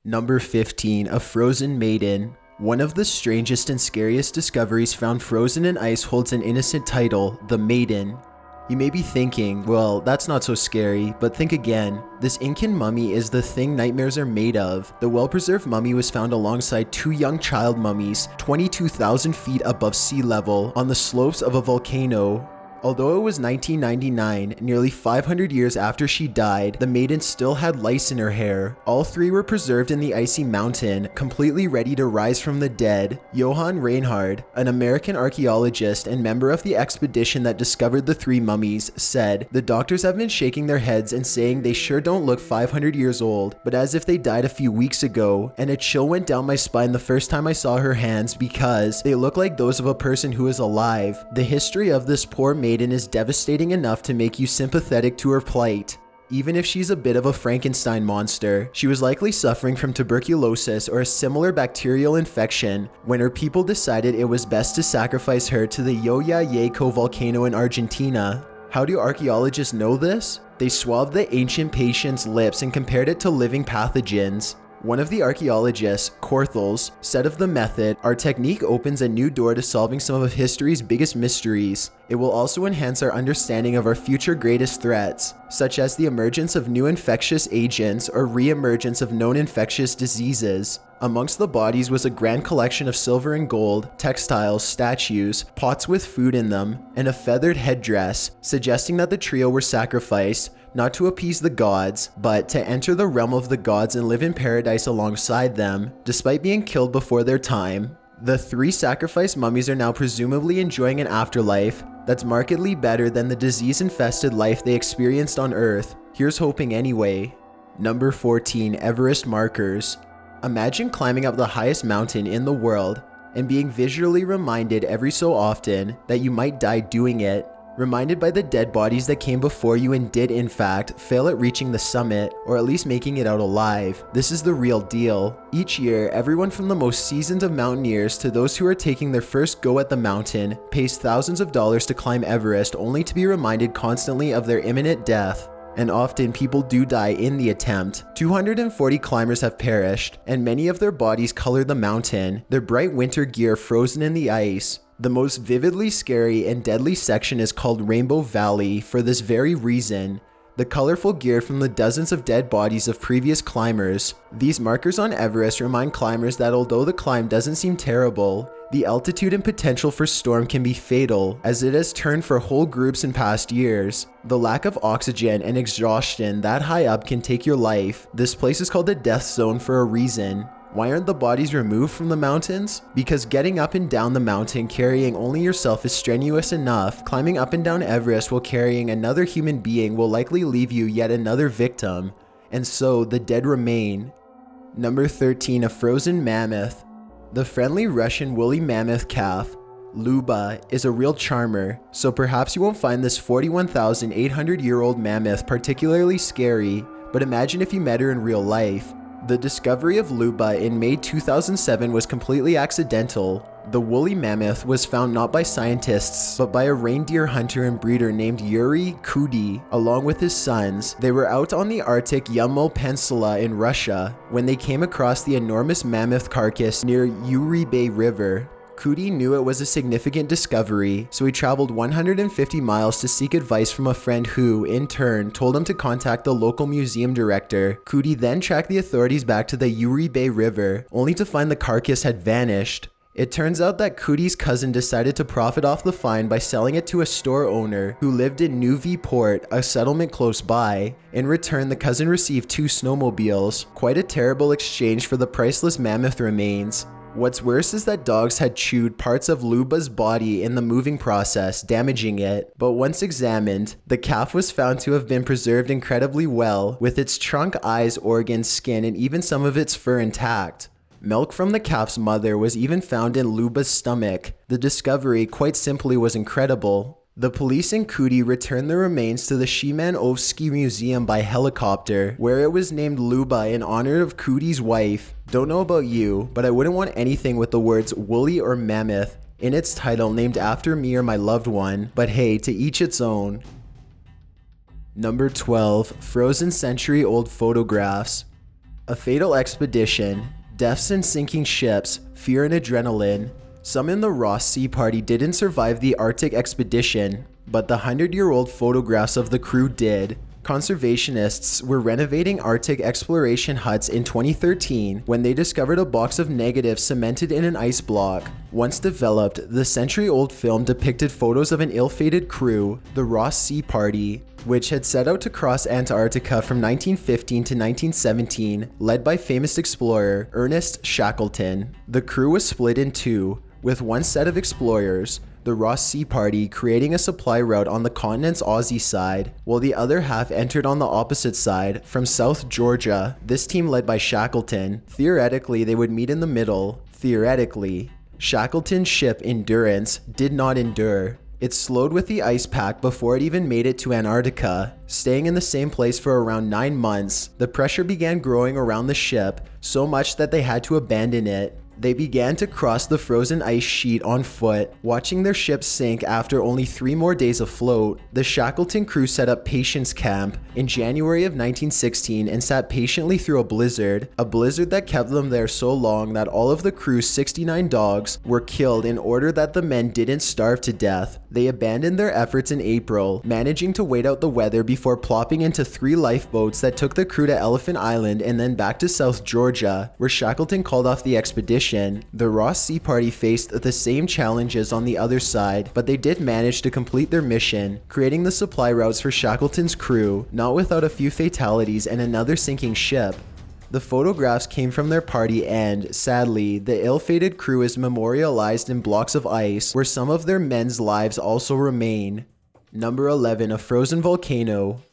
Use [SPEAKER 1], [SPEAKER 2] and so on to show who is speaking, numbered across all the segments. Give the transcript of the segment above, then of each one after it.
[SPEAKER 1] Number 15, a frozen maiden. One of the strangest and scariest discoveries found frozen in ice holds an innocent title, the Maiden. You may be thinking, well, that's not so scary, but think again. This Incan mummy is the thing nightmares are made of. The well-preserved mummy was found alongside two young child mummies, 22,000 feet above sea level, on the slopes of a volcano. Although it was 1999, nearly 500 years after she died, the maiden still had lice in her hair. All three were preserved in the icy mountain, completely ready to rise from the dead. Johann Reinhard, an American archaeologist and member of the expedition that discovered the three mummies, said, "The doctors have been shaking their heads and saying they sure don't look 500 years old, but as if they died a few weeks ago, and a chill went down my spine the first time I saw her hands because they look like those of a person who is alive." The history of this poor maiden is devastating enough to make you sympathetic to her plight. Even if she's a bit of a Frankenstein monster, she was likely suffering from tuberculosis or a similar bacterial infection when her people decided it was best to sacrifice her to the Yaco volcano in Argentina. How do archaeologists know this? They swabbed the ancient patient's lips and compared it to living pathogens. One of the archaeologists, Korthals, said of the method, "Our technique opens a new door to solving some of history's biggest mysteries. It will also enhance our understanding of our future greatest threats, such as the emergence of new infectious agents or re-emergence of known infectious diseases." Amongst the bodies was a grand collection of silver and gold, textiles, statues, pots with food in them, and a feathered headdress, suggesting that the trio were sacrificed, not to appease the gods, but to enter the realm of the gods and live in paradise alongside them, despite being killed before their time. The three sacrificed mummies are now presumably enjoying an afterlife that's markedly better than the disease-infested life they experienced on Earth. Here's hoping anyway. Number 14, Everest Markers. Imagine climbing up the highest mountain in the world and being visually reminded every so often that you might die doing it. Reminded by the dead bodies that came before you and did in fact fail at reaching the summit, or at least making it out alive. This is the real deal. Each year, everyone from the most seasoned of mountaineers to those who are taking their first go at the mountain pays thousands of dollars to climb Everest, only to be reminded constantly of their imminent death. And often people do die in the attempt. 240 climbers have perished, and many of their bodies color the mountain, their bright winter gear frozen in the ice. The most vividly scary and deadly section is called Rainbow Valley for this very reason. The colorful gear from the dozens of dead bodies of previous climbers. These markers on Everest remind climbers that although the climb doesn't seem terrible, the altitude and potential for storm can be fatal, as it has turned for whole groups in past years. The lack of oxygen and exhaustion that high up can take your life. This place is called the death zone for a reason. Why aren't the bodies removed from the mountains? Because getting up and down the mountain carrying only yourself is strenuous enough. Climbing up and down Everest while carrying another human being will likely leave you yet another victim. And so the dead remain. Number 13, a frozen mammoth. The friendly Russian woolly mammoth calf, Huba, is a real charmer, so perhaps you won't find this 41,800-year-old mammoth particularly scary, but imagine if you met her in real life. The discovery of Huba in May 2007 was completely accidental. The woolly mammoth was found not by scientists, but by a reindeer hunter and breeder named Yuri Kudi, along with his sons. They were out on the Arctic Yamal Peninsula in Russia when they came across the enormous mammoth carcass near Uribe River. Kudi knew it was a significant discovery, so he traveled 150 miles to seek advice from a friend who, in turn, told him to contact the local museum director. Kudi then tracked the authorities back to the Uribe River, only to find the carcass had vanished. It turns out that Kudi's cousin decided to profit off the find by selling it to a store owner who lived in Novi Port, a settlement close by. In return, the cousin received 2 snowmobiles, quite a terrible exchange for the priceless mammoth remains. What's worse is that dogs had chewed parts of Huba's body in the moving process, damaging it. But once examined, the calf was found to have been preserved incredibly well, with its trunk, eyes, organs, skin, and even some of its fur intact. Milk from the calf's mother was even found in Huba's stomach. The discovery, quite simply, was incredible. The police in Kudi returned the remains to the Szymanowski Museum by helicopter, where it was named Huba in honor of Kudi's wife. Don't know about you, but I wouldn't want anything with the words woolly or mammoth in its title named after me or my loved one, but hey, to each its own. Number 12, frozen century-old photographs. A fatal expedition, deaths and sinking ships, fear and adrenaline. Some in the Ross Sea Party didn't survive the Arctic expedition, but the 100-year-old photographs of the crew did. Conservationists were renovating Arctic exploration huts in 2013 when they discovered a box of negatives cemented in an ice block. Once developed, the century-old film depicted photos of an ill-fated crew, the Ross Sea Party, which had set out to cross Antarctica from 1915 to 1917, led by famous explorer Ernest Shackleton. The crew was split in two, with one set of explorers, the Ross Sea Party, creating a supply route on the continent's Aussie side, while the other half entered on the opposite side, from South Georgia, this team led by Shackleton. Theoretically, they would meet in the middle. Theoretically. Shackleton's ship, Endurance, did not endure. It slowed with the ice pack before it even made it to Antarctica. Staying in the same place for around 9 months, the pressure began growing around the ship, so much that they had to abandon it. They began to cross the frozen ice sheet on foot, watching their ship sink after only 3 more days afloat. The Shackleton crew set up Patience Camp in January of 1916 and sat patiently through a blizzard that kept them there so long that all of the crew's 69 dogs were killed in order that the men didn't starve to death. They abandoned their efforts in April, managing to wait out the weather before plopping into 3 lifeboats that took the crew to Elephant Island and then back to South Georgia, where Shackleton called off the expedition. The Ross Sea Party faced the same challenges on the other side, but they did manage to complete their mission, creating the supply routes for Shackleton's crew, not without a few fatalities and another sinking ship. The photographs came from their party and, sadly, the ill-fated crew is memorialized in blocks of ice, where some of their men's lives also remain. Number 11, a frozen volcano.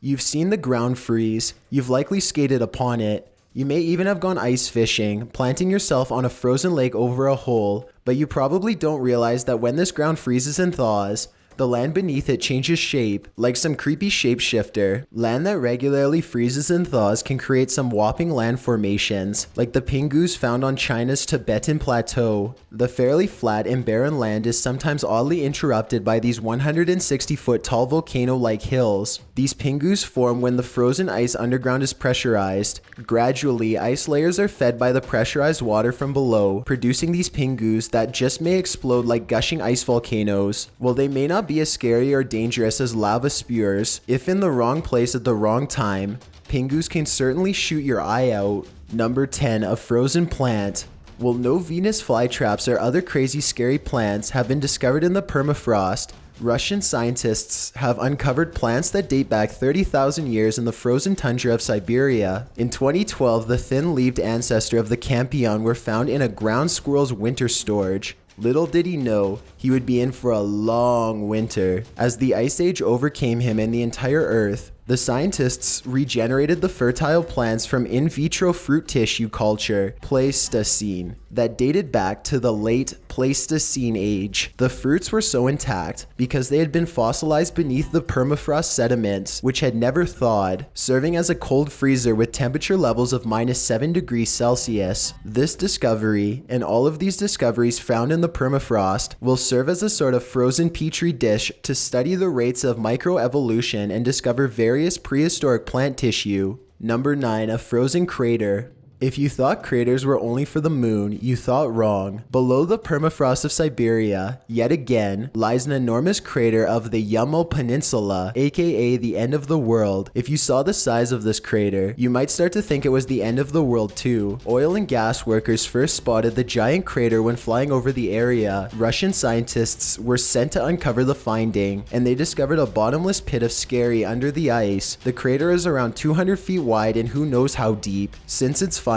[SPEAKER 1] You've seen the ground freeze, you've likely skated upon it. You may even have gone ice fishing, planting yourself on a frozen lake over a hole, but you probably don't realize that when this ground freezes and thaws, the land beneath it changes shape, like some creepy shapeshifter. Land that regularly freezes and thaws can create some whopping land formations, like the pingus found on China's Tibetan Plateau. The fairly flat and barren land is sometimes oddly interrupted by these 160-foot tall volcano-like hills. These pingus form when the frozen ice underground is pressurized. Gradually, ice layers are fed by the pressurized water from below, producing these pingus that just may explode like gushing ice volcanoes. While they may not be as scary or dangerous as lava spewers, if in the wrong place at the wrong time, pingus can certainly shoot your eye out. Number 10, a frozen plant. While no Venus flytraps or other crazy scary plants have been discovered in the permafrost, Russian scientists have uncovered plants that date back 30,000 years in the frozen tundra of Siberia. In 2012, the thin-leaved ancestor of the Campion were found in a ground squirrel's winter storage. Little did he know, he would be in for a long winter. As the Ice Age overcame him and the entire Earth, the scientists regenerated the fertile plants from in vitro fruit tissue culture, Pleistocene, that dated back to the late Pleistocene age. The fruits were so intact because they had been fossilized beneath the permafrost sediments, which had never thawed, serving as a cold freezer with temperature levels of -7 degrees Celsius. This discovery, and all of these discoveries found in the permafrost, will serve as a sort of frozen petri dish to study the rates of microevolution and discover various prehistoric plant tissue. Number 9, a frozen crater. If you thought craters were only for the moon, you thought wrong. Below the permafrost of Siberia, yet again, lies an enormous crater of the Yamal Peninsula, aka the end of the world. If you saw the size of this crater, you might start to think it was the end of the world too. Oil and gas workers first spotted the giant crater when flying over the area. Russian scientists were sent to uncover the finding, and they discovered a bottomless pit of scary under the ice. The crater is around 200 feet wide and who knows how deep. Since its finding,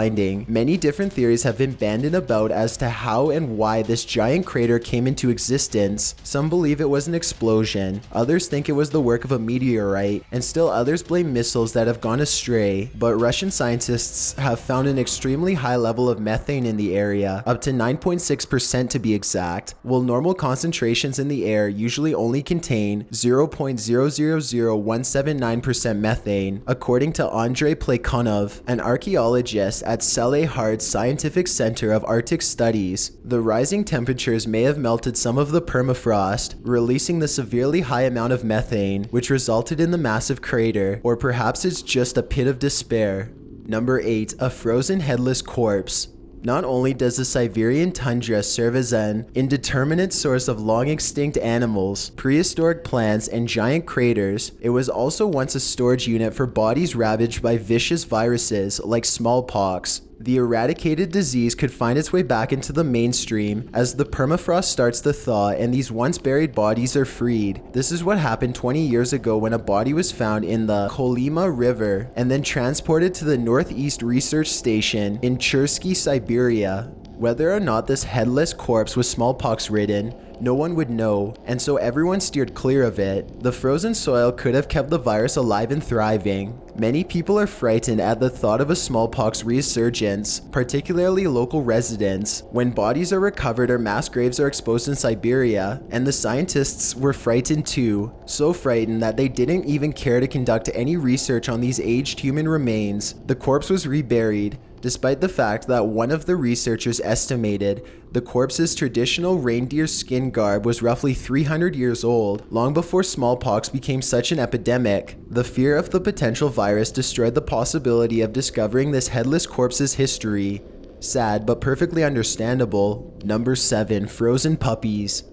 [SPEAKER 1] many different theories have been bandied about as to how and why this giant crater came into existence. Some believe it was an explosion, others think it was the work of a meteorite, and still others blame missiles that have gone astray. But Russian scientists have found an extremely high level of methane in the area, up to 9.6% to be exact, while normal concentrations in the air usually only contain 0.000179% methane, according to Andrei Plekhanov, an archaeologist at Salehard's Scientific Center of Arctic Studies. The rising temperatures may have melted some of the permafrost, releasing the severely high amount of methane, which resulted in the massive crater, or perhaps it's just a pit of despair. Number 8. A frozen headless corpse. Not only does the Siberian tundra serve as an indeterminate source of long-extinct animals, prehistoric plants, and giant craters, it was also once a storage unit for bodies ravaged by vicious viruses like smallpox. The eradicated disease could find its way back into the mainstream as the permafrost starts to thaw and these once buried bodies are freed. This is what happened 20 years ago when a body was found in the Kolyma River and then transported to the Northeast Research Station in Chursky, Siberia. Whether or not this headless corpse was smallpox-ridden, no one would know, and so everyone steered clear of it. The frozen soil could have kept the virus alive and thriving. Many people are frightened at the thought of a smallpox resurgence, particularly local residents, when bodies are recovered or mass graves are exposed in Siberia, and the scientists were frightened too, so frightened that they didn't even care to conduct any research on these aged human remains. The corpse was reburied, despite the fact that one of the researchers estimated the corpse's traditional reindeer skin garb was roughly 300 years old, long before smallpox became such an epidemic. The fear of the potential virus destroyed the possibility of discovering this headless corpse's history. Sad, but perfectly understandable. Number 7. Frozen puppies.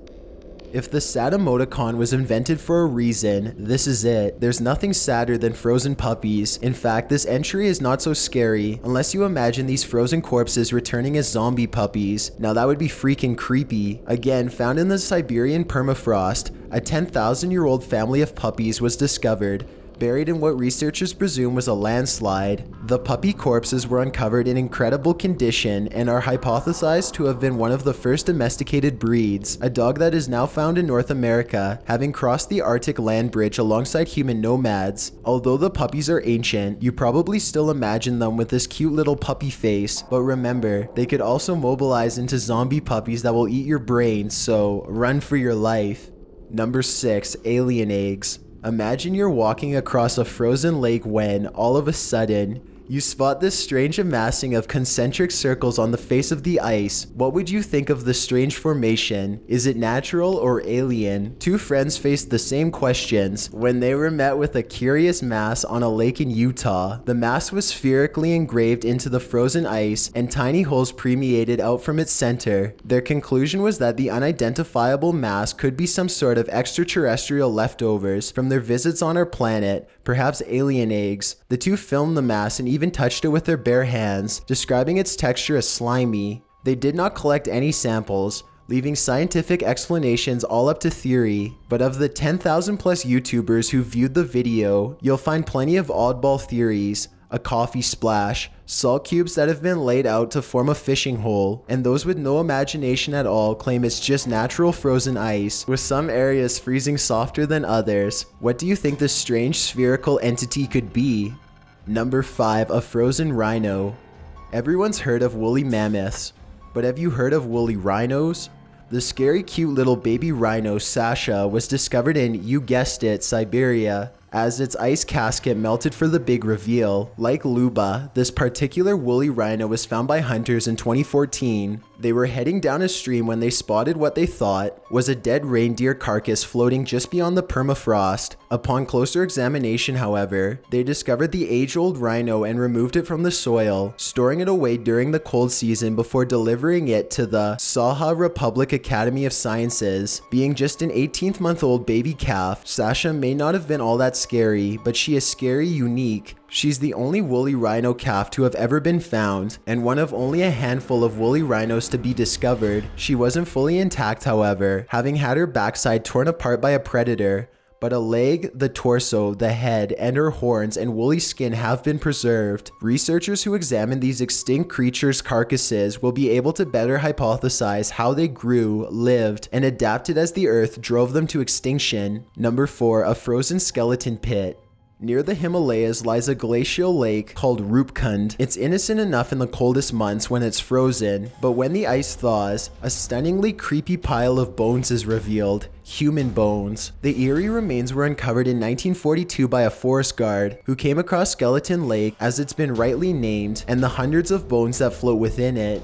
[SPEAKER 1] If the sad emoticon was invented for a reason, this is it. There's nothing sadder than frozen puppies. In fact, this entry is not so scary, unless you imagine these frozen corpses returning as zombie puppies. Now that would be freaking creepy. Again, found in the Siberian permafrost, a 10,000-year-old family of puppies was discovered, buried in what researchers presume was a landslide. The puppy corpses were uncovered in incredible condition and are hypothesized to have been one of the first domesticated breeds, a dog that is now found in North America, having crossed the Arctic land bridge alongside human nomads. Although the puppies are ancient, you probably still imagine them with this cute little puppy face, but remember, they could also mobilize into zombie puppies that will eat your brains, so run for your life. Number 6. Alien eggs. Imagine you're walking across a frozen lake when, all of a sudden, you spot this strange amassing of concentric circles on the face of the ice. What would you think of the strange formation? Is it natural or alien? Two friends faced the same questions when they were met with a curious mass on a lake in Utah. The mass was spherically engraved into the frozen ice and tiny holes permeated out from its center. Their conclusion was that the unidentifiable mass could be some sort of extraterrestrial leftovers from their visits on our planet, perhaps alien eggs. The two filmed the mass and even touched it with their bare hands, describing its texture as slimy. They did not collect any samples, leaving scientific explanations all up to theory. But of the 10,000 plus YouTubers who viewed the video, you'll find plenty of oddball theories. A coffee splash, salt cubes that have been laid out to form a fishing hole, and those with no imagination at all claim it's just natural frozen ice, with some areas freezing softer than others. What do you think this strange spherical entity could be? Number 5. A frozen rhino. Everyone's heard of woolly mammoths, but have you heard of woolly rhinos? The scary cute little baby rhino Sasha was discovered in, you guessed it, Siberia, as its ice casket melted for the big reveal. Like Luba, this particular woolly rhino was found by hunters in 2014. They were heading down a stream when they spotted what they thought was a dead reindeer carcass floating just beyond the permafrost. Upon closer examination, however, they discovered the age-old rhino and removed it from the soil, storing it away during the cold season before delivering it to the Saha Republic Academy of Sciences. Being just an 18-month-old baby calf, Sasha may not have been all that scary, but she is scary unique. She's the only woolly rhino calf to have ever been found, and one of only a handful of woolly rhinos to be discovered. She wasn't fully intact, however, having had her backside torn apart by a predator, but a leg, the torso, the head, and her horns and woolly skin have been preserved. Researchers who examine these extinct creatures' carcasses will be able to better hypothesize how they grew, lived, and adapted as the Earth drove them to extinction. Number 4. A frozen skeleton pit. Near the Himalayas lies a glacial lake called Rupkund. It's innocent enough in the coldest months when it's frozen, but when the ice thaws, a stunningly creepy pile of bones is revealed. Human bones. The eerie remains were uncovered in 1942 by a forest guard who came across Skeleton Lake, as it's been rightly named, and the hundreds of bones that float within it.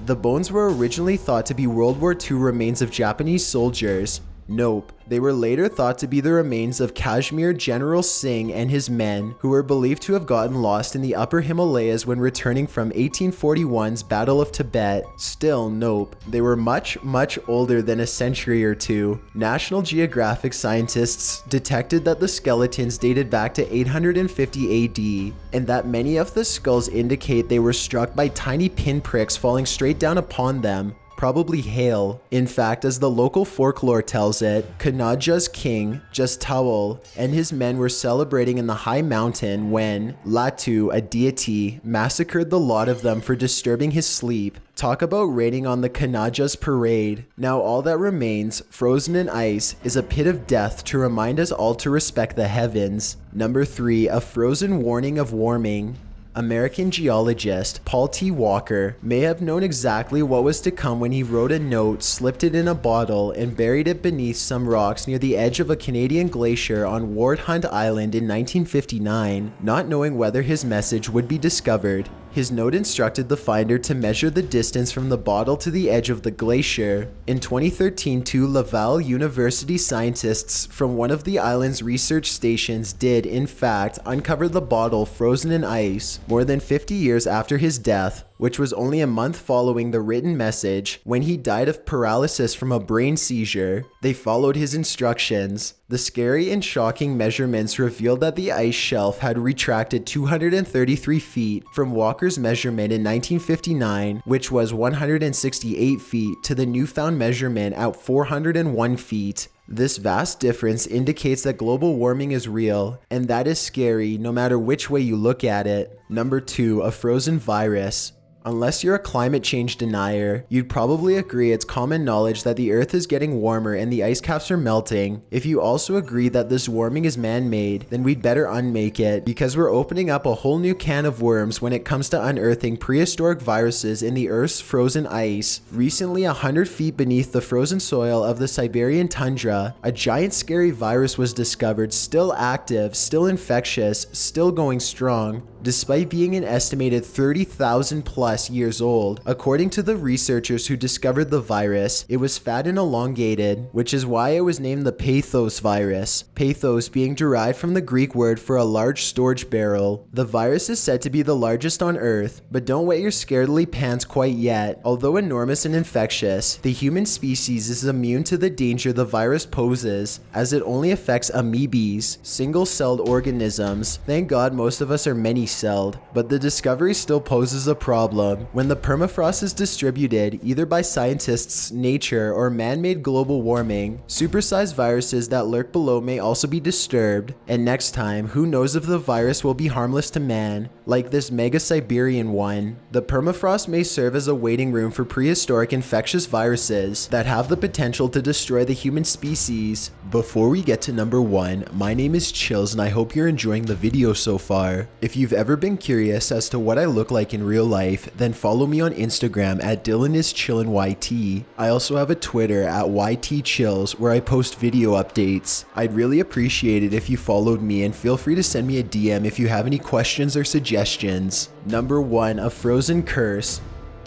[SPEAKER 1] The bones were originally thought to be World War II remains of Japanese soldiers, Nope. They were later thought to be the remains of Kashmir General Singh and his men, who were believed to have gotten lost in the upper Himalayas when returning from 1841's Battle of Tibet. Still, nope. They were much older than a century or two. National Geographic scientists detected that the skeletons dated back to 850 AD, and that many of the skulls indicate they were struck by tiny pinpricks falling straight down upon them. Probably hail. In fact, as the local folklore tells it, Kanadja's king, CenturyOld, and his men were celebrating in the high mountain when Latu, a deity, massacred the lot of them for disturbing his sleep. Talk about raining on the Kanadja's parade. Now all that remains, frozen in ice, is a pit of death to remind us all to respect the heavens. Number 3, a frozen warning of warming. American geologist Paul T. Walker may have known exactly what was to come when he wrote a note, slipped it in a bottle, and buried it beneath some rocks near the edge of a Canadian glacier on Ward Hunt Island in 1959, not knowing whether his message would be discovered. His note instructed the finder to measure the distance from the bottle to the edge of the glacier. In 2013, 2 Laval University scientists from one of the island's research stations did, in fact, uncover the bottle frozen in ice more than 50 years after his death, which was only a month following the written message when he died of paralysis from a brain seizure. They followed his instructions. The scary and shocking measurements revealed that the ice shelf had retracted 233 feet from Walker's measurement in 1959, which was 168 feet, to the newfound measurement at 401 feet. This vast difference indicates that global warming is real, and that is scary no matter which way you look at it. Number 2, a frozen virus. Unless you're a climate change denier, you'd probably agree it's common knowledge that the Earth is getting warmer and the ice caps are melting. If you also agree that this warming is man-made, then we'd better unmake it, because we're opening up a whole new can of worms when it comes to unearthing prehistoric viruses in the Earth's frozen ice. Recently, 100 feet beneath the frozen soil of the Siberian tundra, a giant scary virus was discovered, still active, still infectious, still going strong, despite being an estimated 30,000 plus years old. According to the researchers who discovered the virus, it was fat and elongated, which is why it was named the Pathos virus, pathos being derived from the Greek word for a large storage barrel. The virus is said to be the largest on Earth, but don't wet your scaredy pants quite yet. Although enormous and infectious, the human species is immune to the danger the virus poses, as it only affects amoebes, single-celled organisms. Thank God most of us are many-celled, but the discovery still poses a problem. When the permafrost is distributed, either by scientists, nature, or man-made global warming, supersized viruses that lurk below may also be disturbed, and next time, who knows if the virus will be harmless to man, like this mega Siberian one. The permafrost may serve as a waiting room for prehistoric infectious viruses that have the potential to destroy the human species. Before we get to number 1, my name is Chills and I hope you're enjoying the video so far. If you've ever been curious as to what I look like in real life, then follow me on Instagram at DylanIsChillinYT. I also have a Twitter at YTChills where I post video updates. I'd really appreciate it if you followed me, and feel free to send me a DM if you have any questions or suggestions. Number 1, a frozen curse.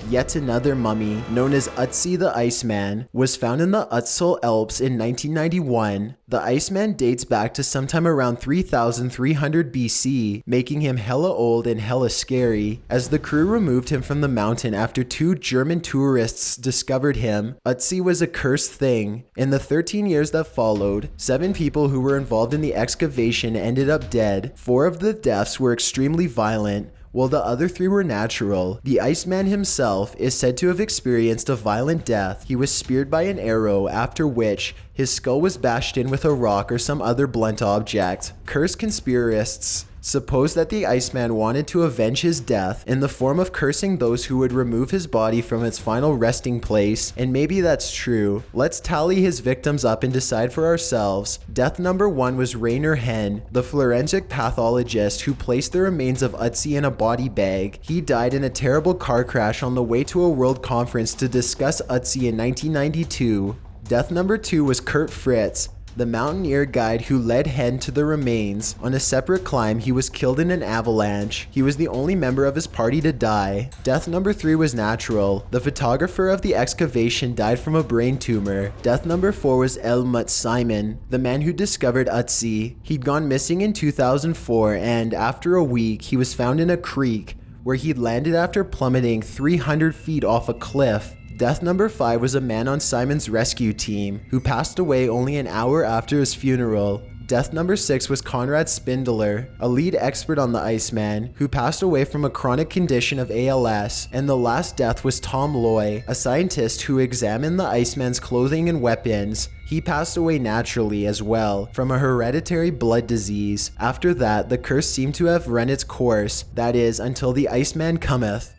[SPEAKER 1] Yet another mummy, known as Ötzi the Iceman, was found in the Ötztal Alps in 1991. The Iceman dates back to sometime around 3300 BC, making him hella old and hella scary. As the crew removed him from the mountain after 2 German tourists discovered him, Ötzi was a cursed thing. In the 13 years that followed, 7 people who were involved in the excavation ended up dead. 4 of the deaths were extremely violent, while the other 3 were natural. The Iceman himself is said to have experienced a violent death. He was speared by an arrow, after which his skull was bashed in with a rock or some other blunt object. Cursed conspiracists suppose that the Iceman wanted to avenge his death in the form of cursing those who would remove his body from its final resting place, and maybe that's true. Let's tally his victims up and decide for ourselves. Death number 1 was Rainer Henn, the forensic pathologist who placed the remains of Ötzi in a body bag. He died in a terrible car crash on the way to a world conference to discuss Ötzi in 1992. Death number 2 was Kurt Fritz, the mountaineer guide who led Hen to the remains. On a separate climb, he was killed in an avalanche. He was the only member of his party to die. Death number 3 was natural. The photographer of the excavation died from a brain tumor. Death number 4 was Elmut Simon, the man who discovered Ötzi. He'd gone missing in 2004, and after a week, he was found in a creek where he'd landed after plummeting 300 feet off a cliff. Death number 5 was a man on Simon's rescue team who passed away only an hour after his funeral. Death number 6 was Konrad Spindler, a lead expert on the Iceman, who passed away from a chronic condition of ALS. And the last death was Tom Loy, a scientist who examined the Iceman's clothing and weapons. He passed away naturally as well, from a hereditary blood disease. After that, the curse seemed to have run its course, that is, until the Iceman cometh.